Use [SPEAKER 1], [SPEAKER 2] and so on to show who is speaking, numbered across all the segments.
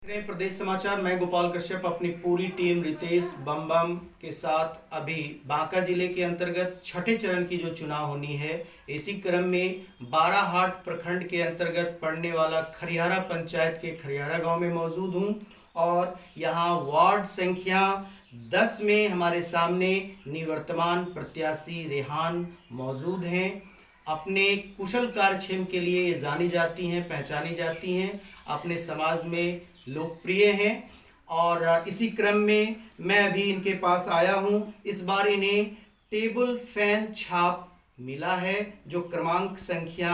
[SPEAKER 1] नए प्रदेश समाचार। मैं गोपाल कश्यप अपनी पूरी टीम रितेश बम के साथ अभी बांका जिले के अंतर्गत छठे चरण की जो चुनाव होनी है, इसी क्रम में बाराहाट प्रखंड के अंतर्गत पड़ने वाला खरियारा पंचायत के खरियारा गांव में मौजूद हूं और यहां वार्ड संख्या 10 में हमारे सामने निवर्तमान प्रत्याशी रेहान मौजूद हैं। अपने कुशल कार्यक्षेम के लिए ये जानी जाती हैं, पहचानी जाती हैं, अपने समाज में लोकप्रिय हैं और इसी क्रम में मैं अभी इनके पास आया हूं। इस बार इन्हें टेबल फैन छाप मिला है जो क्रमांक संख्या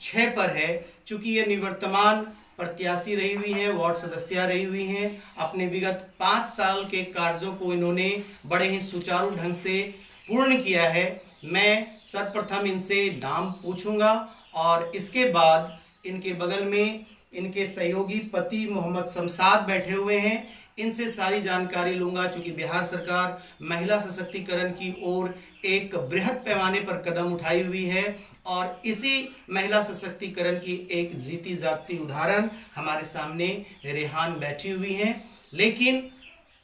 [SPEAKER 1] 6 पर है। चूंकि ये निवर्तमान प्रत्याशी रही हुई हैं, वार्ड सदस्य रही हुई हैं, अपने विगत 5 साल के कार्यों को इन्होंने बड़े ही सुचारू ढंग से पूर्ण किया है। मैं सर्वप्रथम इनसे नाम पूछूंगा और इसके बाद इनके बगल में इनके सहयोगी पति मोहम्मद शमशाद बैठे हुए हैं, इनसे सारी जानकारी लूंगा। चूंकि बिहार सरकार महिला सशक्तिकरण की ओर एक बृहद पैमाने पर कदम उठाई हुई है और इसी महिला सशक्तिकरण की एक जीती जागती उदाहरण हमारे सामने रेहान बैठी हुई हैं। लेकिन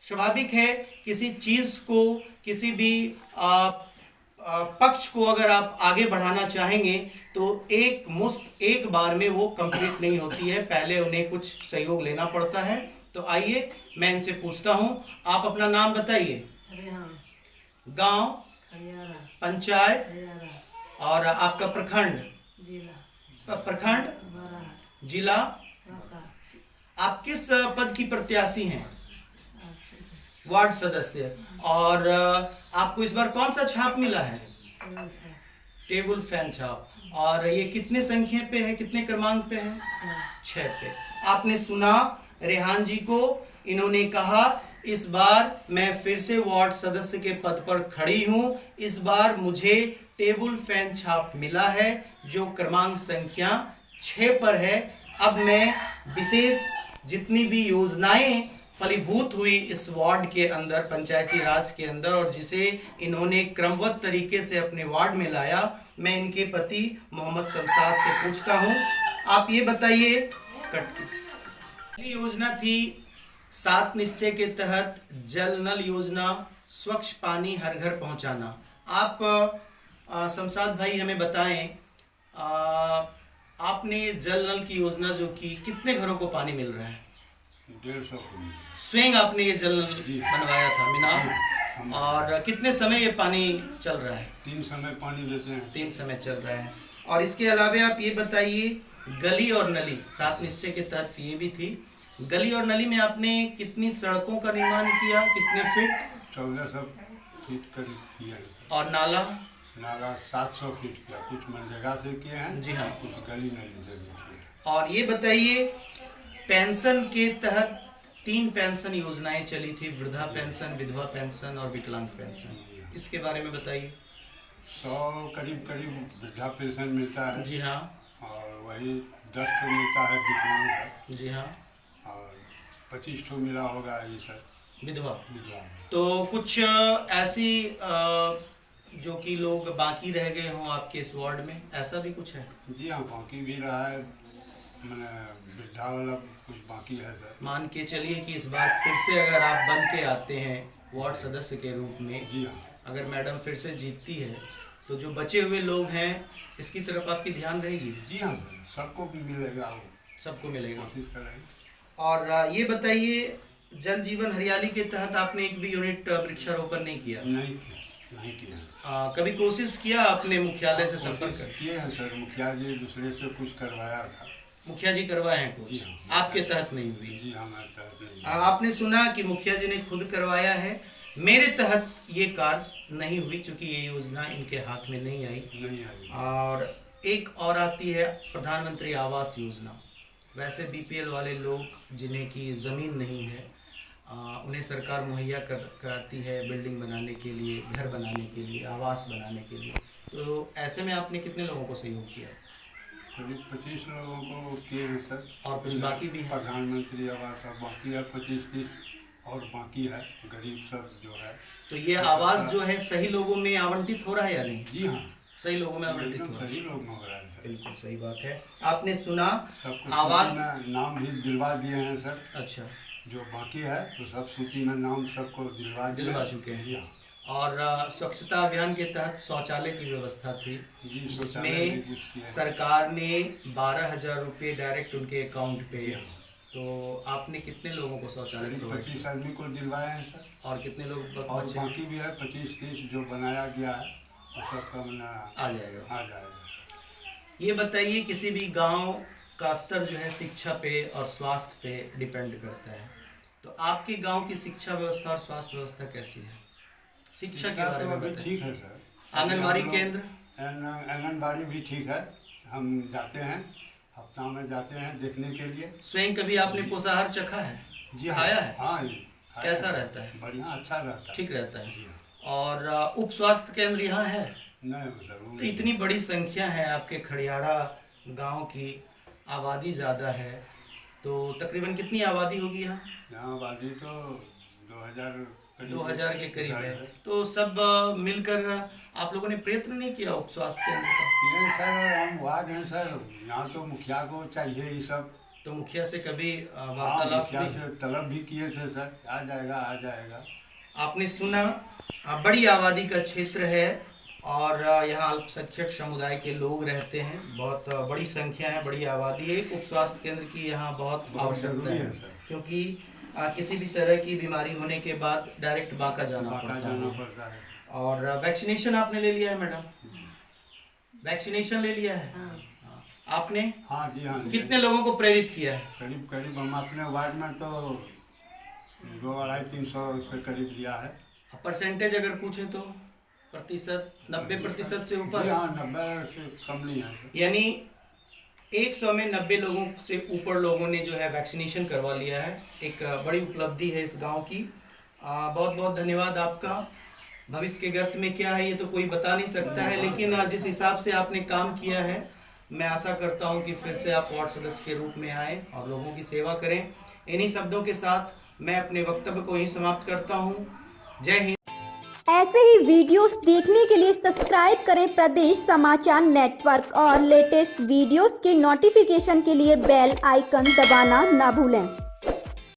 [SPEAKER 1] स्वाभाविक है, किसी चीज को, किसी भी पक्ष को अगर आप आगे बढ़ाना चाहेंगे तो एक बार में वो कंप्लीट नहीं होती है, पहले उन्हें कुछ सहयोग लेना पड़ता है। तो आइए मैं इनसे पूछता हूं, आप अपना नाम बताइए। गांव, पंचायत और आपका प्रखंड, जिला। आप किस पद की प्रत्याशी हैं? वार्ड सदस्य। और आपको इस बार कौन सा छाप मिला है? टेबल फैन छाप। और ये कितने संख्या पे है, कितने क्रमांक पे है? 6 पे। आपने सुना रेहान जी को, इन्होंने कहा इस बार मैं फिर से वार्ड सदस्य के पद पर खड़ी हूं, इस बार मुझे टेबल फैन छाप मिला है जो क्रमांक संख्या 6 पर है। अब मैं विशेष जितनी भी योजनाएं फलीभूत हुई इस वार्ड के अंदर, पंचायती राज के अंदर, और जिसे इन्होंने क्रमबद्ध तरीके से अपने वार्ड में लाया, मैं इनके पति मोहम्मद शमशाद से पूछता हूं, आप ये बताइए। पहली योजना थी 7 निश्चय के तहत जल नल योजना, स्वच्छ पानी हर घर पहुंचाना। आप शमशाद भाई हमें बताएं, आपने जल नल की योजना जो की, कितने घरों को पानी मिल रहा है?
[SPEAKER 2] 150।
[SPEAKER 1] स्वयं आपने ये जल बनवाया था मीनार, और कितने समय ये पानी चल रहा है?
[SPEAKER 2] 3 समय पानी लेते हैं।
[SPEAKER 1] 3 समय चल रहा है। और इसके अलावा आप ये बताइए, गली और नली 7 निश्चय के तहत ये भी थी, गली और नली में आपने कितनी सड़कों का निर्माण किया, कितने फीट?
[SPEAKER 2] 1400 फीट करीब किया है।
[SPEAKER 1] और नाला?
[SPEAKER 2] 700 फीट किया, कुछ मनरेगा से किए हैं।
[SPEAKER 1] जी हाँ।
[SPEAKER 2] कुछ गली नली से भी किए।
[SPEAKER 1] और ये बताइए, पेंशन के तहत 3 पेंशन योजनाएं चली थी, वृद्धा पेंशन, विधवा पेंशन और विकलांग पेंशन, इसके बारे में बताइए।
[SPEAKER 2] 100 करीब वृद्धा पेंशन मिलता है।
[SPEAKER 1] जी हाँ।
[SPEAKER 2] और वही 10 ठो मिलता है विकलांग है।
[SPEAKER 1] जी हाँ।
[SPEAKER 2] और 25 ठो मिला होगा ये सब
[SPEAKER 1] विधवा।
[SPEAKER 2] विधवा।
[SPEAKER 1] तो कुछ ऐसी जो कि लोग बाकी रह गए हों आपके इस वार्ड में, ऐसा भी कुछ है?
[SPEAKER 2] जी हाँ, बाकी भी रहा है, मैंने वृद्धा वाला कुछ बाकी है सर।
[SPEAKER 1] मान के चलिए कि इस बार फिर से अगर आप बन के आते हैं वार्ड सदस्य के रूप में,
[SPEAKER 2] जी हाँ,
[SPEAKER 1] अगर मैडम फिर से जीतती है तो जो बचे हुए लोग हैं इसकी तरफ आपकी ध्यान रहेगी?
[SPEAKER 2] जी हाँ सर, सबको भी मिलेगा, वो
[SPEAKER 1] सबको मिलेगा,
[SPEAKER 2] कोशिश करेंगे।
[SPEAKER 1] और ये बताइए, जल जीवन हरियाली के तहत आपने एक भी यूनिट वृक्षारोपण नहीं किया?
[SPEAKER 2] नहीं किया।
[SPEAKER 1] कभी कोशिश किया आपने मुख्यालय से संपर्क कर?
[SPEAKER 2] किए हैं सर, मुखिया जी दूसरे से कुछ करवाया था।
[SPEAKER 1] मुखिया जी करवाए हैं कुछ?
[SPEAKER 2] जी हाँ।
[SPEAKER 1] आपके तहत नहीं हुई?
[SPEAKER 2] जी हाँ, मेरे तहत नहीं।
[SPEAKER 1] आपने सुना कि मुखिया जी ने खुद करवाया है, मेरे तहत ये कार्य नहीं हुई क्योंकि ये योजना इनके हाथ में नहीं आई। और एक और आती है प्रधानमंत्री आवास योजना। वैसे बीपीएल वाले लोग जिन्हें की ज़मीन नहीं है, उन्हें सरकार मुहैया कराती है बिल्डिंग बनाने के लिए, घर बनाने के लिए, आवास बनाने के लिए। तो ऐसे में आपने कितने लोगों को सहयोग किया?
[SPEAKER 2] करीब 25 लोगों को किए हैं सर।
[SPEAKER 1] और कुछ बाकी भी है?
[SPEAKER 2] प्रधानमंत्री आवास बाकी है, 25-30 और बाकी है, गरीब सब जो है।
[SPEAKER 1] तो ये आवास जो है सही लोगों में आवंटित हो रहा है या नहीं?
[SPEAKER 2] जी हाँ।
[SPEAKER 1] सही लोगों में आवंटित
[SPEAKER 2] एकदम
[SPEAKER 1] हुआ।
[SPEAKER 2] सही लोग मंगवाए सर।
[SPEAKER 1] बिल्कुल सही बात है। आपने सुना
[SPEAKER 2] सबको
[SPEAKER 1] आवास।
[SPEAKER 2] सूची में नाम भी दिलवा दिए हैं सर।
[SPEAKER 1] अच्छा,
[SPEAKER 2] जो बाकी है तो सब सूची में नाम सबको
[SPEAKER 1] दिलवा चुके हैं।
[SPEAKER 2] जी हाँ।
[SPEAKER 1] और स्वच्छता अभियान के तहत शौचालय की व्यवस्था थी,
[SPEAKER 2] जी, शौचालय भी
[SPEAKER 1] जिसमें
[SPEAKER 2] कुछ किया है।
[SPEAKER 1] सरकार ने 12,000 रुपये डायरेक्ट उनके अकाउंट पे।
[SPEAKER 2] जी हाँ।
[SPEAKER 1] तो आपने कितने लोगों को शौचालय
[SPEAKER 2] करीब
[SPEAKER 1] प्रोवाइड
[SPEAKER 2] 25
[SPEAKER 1] किया
[SPEAKER 2] आदमी को दिलवाए हैं सर।
[SPEAKER 1] और कितने लोग
[SPEAKER 2] और
[SPEAKER 1] बचे?
[SPEAKER 2] बाकी भी है 25-30 जो बनाया गया है वो सबका मना
[SPEAKER 1] आ जाएगा।
[SPEAKER 2] आ जाएगा।
[SPEAKER 1] ये बताइए, किसी भी गांव का स्तर जो है शिक्षा पे और स्वास्थ्य पे डिपेंड करता है, तो आपके गांव की शिक्षा व्यवस्था और स्वास्थ्य व्यवस्था कैसी है? शिक्षा के बारे
[SPEAKER 2] तो
[SPEAKER 1] में
[SPEAKER 2] अभी
[SPEAKER 1] बताइए।
[SPEAKER 2] ठीक है सर।
[SPEAKER 1] आंगनबाड़ी
[SPEAKER 2] हम लोग-
[SPEAKER 1] केंद्र?
[SPEAKER 2] आंगनबाड़ी भी ठीक है। हम जाते हैं, हफ्ता में जाते हैं देखने के लिए।
[SPEAKER 1] स्वयं कभी आपने पोषाहार चखा है?
[SPEAKER 2] जी हाँ।
[SPEAKER 1] खाया है?
[SPEAKER 2] हाँ जी, खाया
[SPEAKER 1] कैसा
[SPEAKER 2] है।
[SPEAKER 1] रहता है?
[SPEAKER 2] बढ़िया, अच्छा रहता है।
[SPEAKER 1] ठीक रहता है।
[SPEAKER 2] जी हाँ।
[SPEAKER 1] और उप स्वास्थ्य केंद्र यहाँ है?
[SPEAKER 2] नहीं
[SPEAKER 1] तो
[SPEAKER 2] जरूर।
[SPEAKER 1] इतनी बड़ी संख्या है आपके खड़ियाड़ा गांव की, आबादी ज़्यादा है, तो तकरीबन कितनी आबादी होगी यहाँ?
[SPEAKER 2] यहाँ आबादी तो
[SPEAKER 1] 2000 के करीब है। तो सब मिलकर आप लोगों ने प्रयत्न नहीं किया उप स्वास्थ्य केंद्र का?
[SPEAKER 2] ये सर हम वार्ड हैं सर, यहाँ तो मुखिया को चाहिए ये सब।
[SPEAKER 1] तो मुखिया से कभी
[SPEAKER 2] हाँ,
[SPEAKER 1] वार्तालाप
[SPEAKER 2] मुखिया
[SPEAKER 1] हुई?
[SPEAKER 2] से तलब भी किए थे सर, आ जाएगा आ जाएगा।
[SPEAKER 1] आपने सुना, बड़ी आबादी का क्षेत्र है और यहाँ अल्पसंख्यक समुदाय के लोग रहते हैं, बहुत बड़ी संख्या है, बड़ी आबादी है। उप स्वास्थ्य केंद्र की यहाँ बहुत
[SPEAKER 2] बहुत
[SPEAKER 1] आवश्यकता
[SPEAKER 2] जरूरी
[SPEAKER 1] है,
[SPEAKER 2] है सर।
[SPEAKER 1] क्योंकि किसी भी तरह की बीमारी होने के बाद डायरेक्ट बांका जाना
[SPEAKER 2] बाका
[SPEAKER 1] पड़ता
[SPEAKER 2] जाना
[SPEAKER 1] है।
[SPEAKER 2] पड़ता है।
[SPEAKER 1] और वैक्सीनेशन आपने ले लिया है मैडम? वैक्सीनेशन ले लिया है? हाँ। आपने
[SPEAKER 2] हाँ जी हाँ।
[SPEAKER 1] कितने लोगों को प्रेरित किया है?
[SPEAKER 2] करीब करीब हम अपने वार्ड में तो 200-250-300 से करीब लिया है।
[SPEAKER 1] परसेंटेज अगर पूछे तो प्रतिशत 90% से ऊपर?
[SPEAKER 2] जी हाँ, 90 से कम नहीं है।
[SPEAKER 1] यानी 100 में 90 लोगों से ऊपर लोगों ने जो है वैक्सीनेशन करवा लिया है। एक बड़ी उपलब्धि है इस गांव की। बहुत बहुत धन्यवाद आपका। भविष्य के गर्त में क्या है ये तो कोई बता नहीं सकता है, लेकिन जिस हिसाब से आपने काम किया है, मैं आशा करता हूं कि फिर से आप वार्ड सदस्य के रूप में आएँ और लोगों की सेवा करें। इन्हीं शब्दों के साथ मैं अपने वक्तव्य को यहीं समाप्त करता हूं। जय हिंद।
[SPEAKER 3] ऐसे ही वीडियोस देखने के लिए सब्सक्राइब करें प्रदेश समाचार नेटवर्क और लेटेस्ट वीडियोस के नोटिफिकेशन के लिए बेल आइकन दबाना ना भूलें।